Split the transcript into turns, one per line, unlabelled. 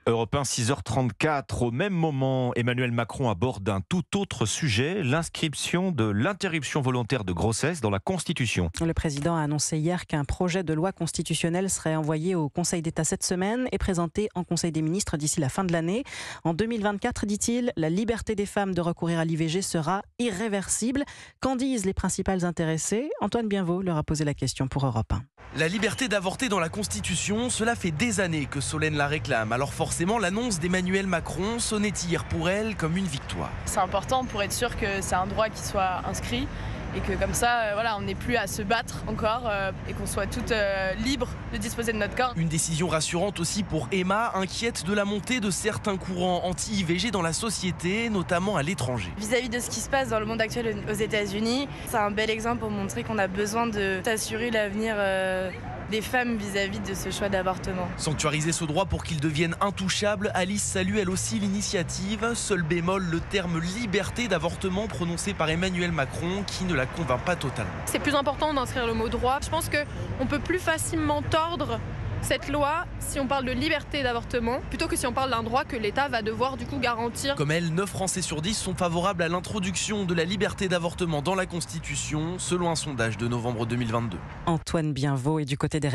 Europe 1, 6h34. Au même moment, Emmanuel Macron aborde un tout autre sujet, l'inscription de l'interruption volontaire de grossesse dans la Constitution.
Le président a annoncé hier qu'un projet de loi constitutionnelle serait envoyé au Conseil d'État cette semaine et présenté en Conseil des ministres d'ici la fin de l'année. En 2024, dit-il, la liberté des femmes de recourir à l'IVG sera irréversible. Qu'en disent les principales intéressées ? Antoine Bienvaux leur a posé la question pour Europe 1.
La liberté d'avorter dans la Constitution, cela fait des années que Solène la réclame. Alors forcément, l'annonce d'Emmanuel Macron sonnait hier pour elle comme une victoire.
C'est important pour être sûr que c'est un droit qui soit inscrit et que comme ça, on n'ait plus à se battre encore et qu'on soit toutes libres de disposer de notre corps.
Une décision rassurante aussi pour Emma, inquiète de la montée de certains courants anti-IVG dans la société, notamment à l'étranger.
Vis-à-vis de ce qui se passe dans le monde actuel aux États-Unis, c'est un bel exemple pour montrer qu'on a besoin de s'assurer l'avenir des femmes vis-à-vis de ce choix d'avortement.
Sanctuariser ce droit pour qu'il devienne intouchable, Alice salue elle aussi l'initiative. Seul bémol, le terme liberté d'avortement prononcé par Emmanuel Macron qui ne la convainc pas totalement.
C'est plus important d'inscrire le mot droit. Je pense qu'on peut plus facilement tordre cette loi si on parle de liberté d'avortement plutôt que si on parle d'un droit que l'État va devoir du coup garantir.
Comme elle, 9 Français sur 10 sont favorables à l'introduction de la liberté d'avortement dans la Constitution, selon un sondage de novembre 2022.
Antoine Bienvaux est du côté des